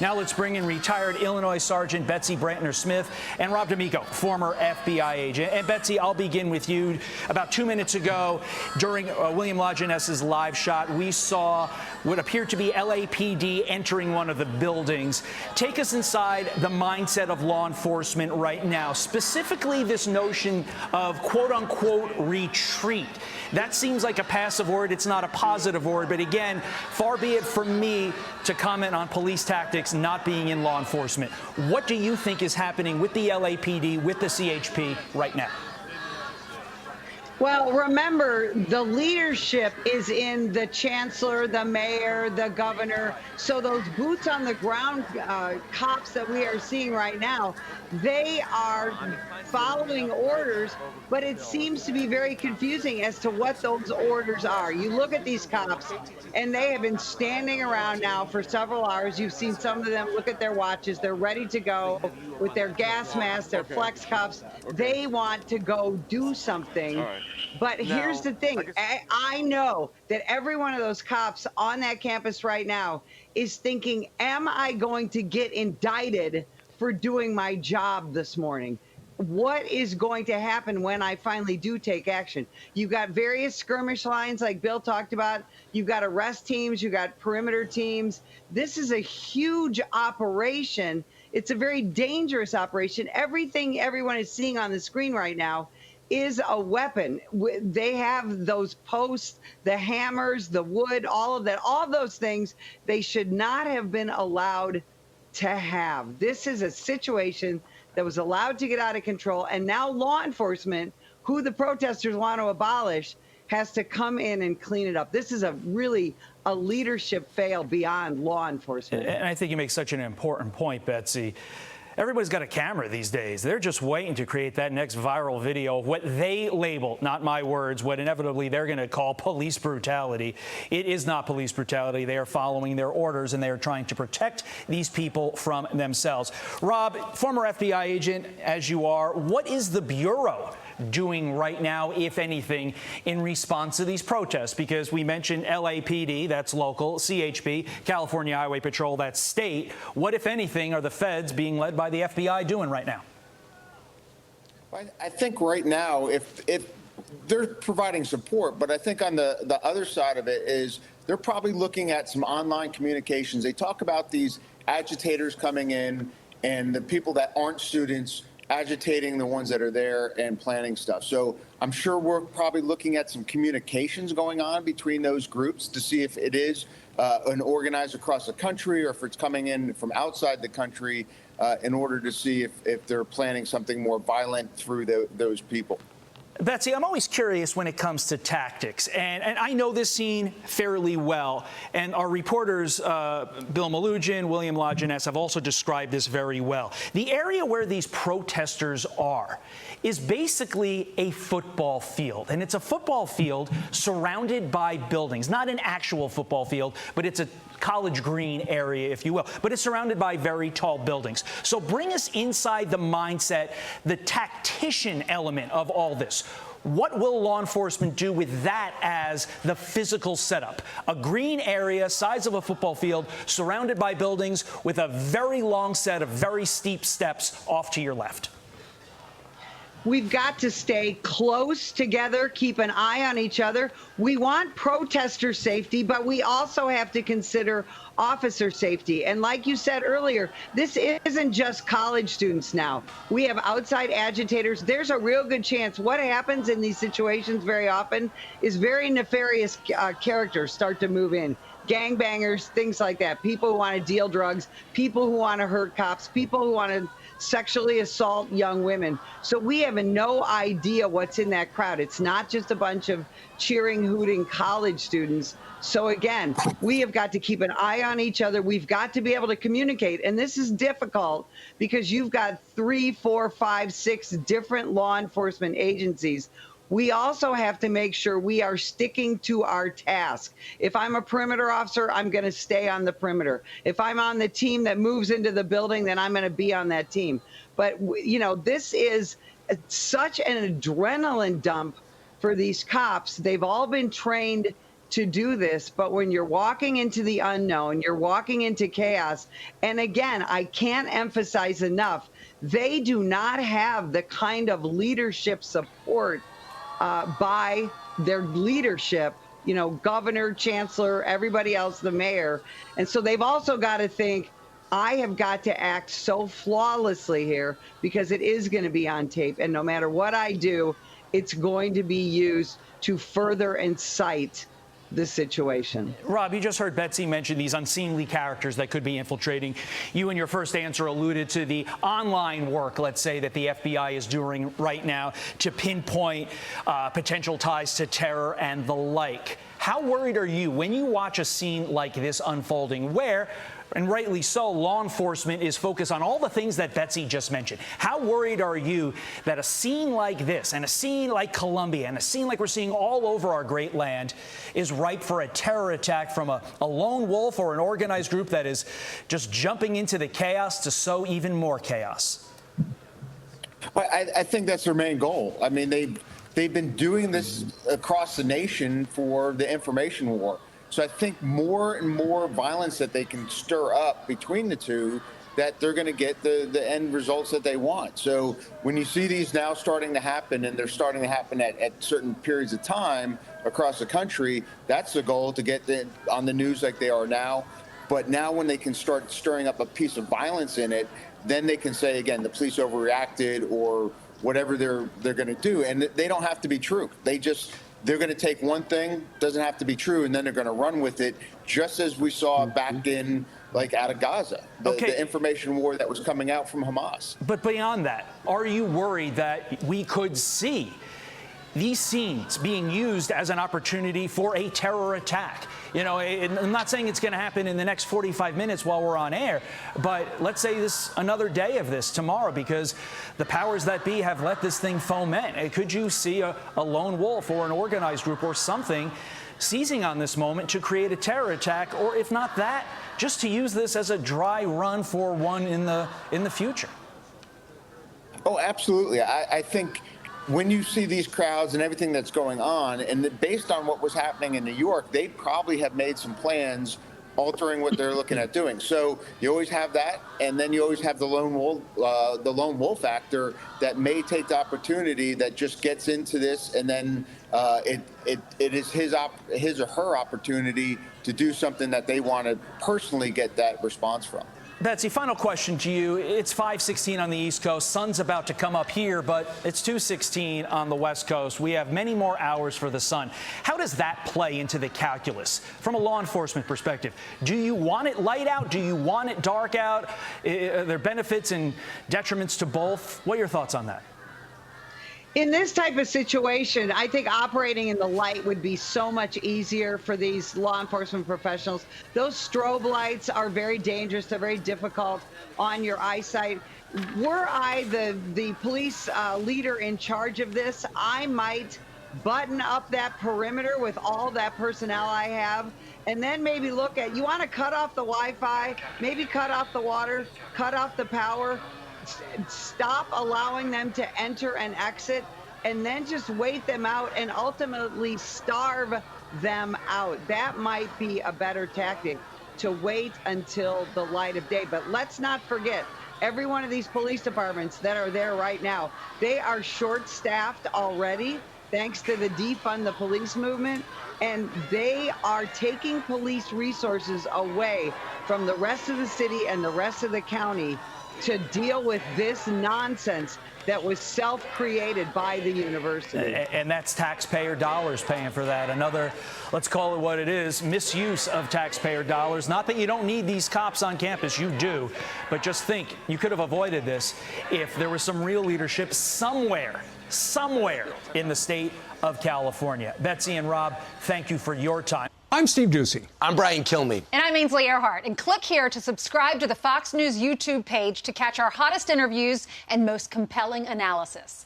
Now let's bring in retired Illinois Sergeant Betsy Brantner Smith and Rob D'Amico, former FBI agent. And Betsy, I'll begin with you. About 2 minutes ago, during William Lajeunesse live shot, we saw what appeared to be LAPD entering one of the buildings. Take us inside the mindset of law enforcement right now, specifically this notion of quote-unquote retreat. That seems like a passive word. It's not a positive word. But again, far be it from me to comment on police tactics not being in law enforcement. What do you think is happening with the LAPD, with the CHP right now? Well, remember, the leadership is in the chancellor, the mayor, the governor. So those boots on the ground cops that we are seeing right now, they are following orders, but it seems to be very confusing as to what those orders are. You look at these cops, and they have been standing around now for several hours. You've seen some of them look at their watches. They're ready to go with their gas masks, their flex cuffs. They want to go do something. But here's the thing. I know that every one of those cops on that campus right now is thinking, am I going to get indicted for doing my job this morning? What is going to happen when I finally do take action? You've got various skirmish lines like Bill talked about. You've got arrest teams. You've got perimeter teams. This is a huge operation. It's a very dangerous operation. Everything everyone is seeing on the screen right now is a weapon. They have those posts, the hammers, the wood, all of that, all of those things they should not have been allowed to have. This is a situation that was allowed to get out of control. And now law enforcement, who the protesters want to abolish, has to come in and clean it up. This is a leadership fail beyond law enforcement. And I think you make such an important point, Betsy. Everybody's got a camera these days. They're just waiting to create that next viral video of what they label, not my words, what inevitably they're going to call police brutality. It is not police brutality. They are following their orders, and they are trying to protect these people from themselves. Rob, former FBI agent as you are, what is the Bureau doing right now, if anything, in response to these protests? Because we mentioned LAPD, that's local, CHP, California Highway Patrol, that's state. What, if anything, are the feds being led by the FBI doing right now? I think right now, if they're providing support, but I think on the other side of it is they're probably looking at some online communications. They talk about these agitators coming in and the people that aren't students agitating the ones that are there and planning stuff. So I'm sure we're probably looking at some communications going on between those groups to see if it is an organized across the country or if it's coming in from outside the country in order to see if they're planning something more violent through those people. Betsy, I'm always curious when it comes to tactics, and I know this scene fairly well, and our reporters, Bill Malugin, William Lajeunesse, have also described this very well. The area where these protesters are is basically a football field, and it's a football field surrounded by buildings, not an actual football field, but it's a college green area, if you will, but it's surrounded by very tall buildings. So bring us inside the mindset, the tactician element of all this. What will law enforcement do with that as the physical setup? A green area, size of a football field, surrounded by buildings with a very long set of very steep steps off to your left. We've got to stay close together, keep an eye on each other. We want protester safety, but we also have to consider officer safety. And like you said earlier, this isn't just college students now. We have outside agitators. There's a real good chance what happens in these situations very often is very nefarious characters start to move in. Gangbangers, things like that. People who want to deal drugs, people who want to hurt cops, people who want to sexually assault young women. So we have no idea what's in that crowd. It's not just a bunch of cheering, hooting college students. So again, we have got to keep an eye on each other. We've got to be able to communicate. And this is difficult because you've got 3, 4, 5, 6 different law enforcement agencies. We also have to make sure we are sticking to our task. If I'm a perimeter officer, I'm going to stay on the perimeter. If I'm on the team that moves into the building, then I'm going to be on that team. But, you know, this is such an adrenaline dump for these cops. They've all been trained to do this, but when you're walking into the unknown, you're walking into chaos. And again, I can't emphasize enough, they do not have the kind of leadership support by their leadership, you know, governor, chancellor, everybody else, the mayor. And so they've also got to think, I have got to act so flawlessly here because it is going to be on tape. And no matter what I do, it's going to be used to further incite the situation. Rob, you just heard Betsy mention these unseemly characters that could be infiltrating. You in your first answer alluded to the online work, let's say, that the FBI is doing right now to pinpoint potential ties to terror and the like. How worried are you when you watch a scene like this unfolding where, and rightly so, law enforcement is focused on all the things that Betsy just mentioned? How worried are you that a scene like this and a scene like Columbia and a scene like we're seeing all over our great land is ripe for a terror attack from a lone wolf or an organized group that is just jumping into the chaos to sow even more chaos? I think that's their main goal. I mean, they've been doing this across the nation for the information war. So I think more and more violence that they can stir up between the two, that they're going to get the end results that they want. So when you see these now starting to happen, and they're starting to happen at certain periods of time across the country, that's the goal, to get on the news like they are now. But now when they can start stirring up a piece of violence in it, then they can say, again, the police overreacted or whatever they're going to do. And they don't have to be true. They're going to take one thing, doesn't have to be true, and then they're going to run with it, just as we saw back in, like, out of Gaza, the information war that was coming out from Hamas. But beyond that, are you worried that we could see these scenes being used as an opportunity for a terror attack? You know, I'm not saying it's going to happen in the next 45 minutes while we're on air, but let's say another day of this tomorrow, because the powers that be have let this thing foment. Could you see a lone wolf or an organized group or something seizing on this moment to create a terror attack, or if not that, just to use this as a dry run for one in the future? Oh, absolutely. I think when you see these crowds and everything that's going on, and based on what was happening in New York, they probably have made some plans altering what they're looking at doing. So you always have that, and then you always have the lone wolf actor that may take the opportunity that just gets into this, and then it is his or her opportunity to do something that they want to personally get that response from. Betsy, final question to you. It's 5:16 on the East Coast. Sun's about to come up here, but it's 2:16 on the West Coast. We have many more hours for the sun. How does that play into the calculus from a law enforcement perspective? Do you want it light out? Do you want it dark out? Are there benefits and detriments to both? What are your thoughts on that? In this type of situation, I think operating in the light would be so much easier for these law enforcement professionals. Those strobe lights are very dangerous. They're very difficult on your eyesight. Were I the police leader in charge of this, I might button up that perimeter with all that personnel I have, and then maybe look at, you want to cut off the Wi-Fi, maybe cut off the water, cut off the power, stop allowing them to enter and exit, and then just wait them out and ultimately starve them out. That might be a better tactic, to wait until the light of day. But let's not forget, every one of these police departments that are there right now, they are short-staffed already, thanks to the defund the police movement, and they are taking police resources away from the rest of the city and the rest of the county to deal with this nonsense that was self-created by the university. And that's taxpayer dollars paying for that. Another, let's call it what it is, misuse of taxpayer dollars. Not that you don't need these cops on campus, you do, but just think, you could have avoided this if there was some real leadership somewhere in the state of California. Betsy and Rob, thank you for your time. I'm Steve Ducey. I'm Brian Kilmeade. And I'm Ainsley Earhart. And click here to subscribe to the Fox News YouTube page to catch our hottest interviews and most compelling analysis.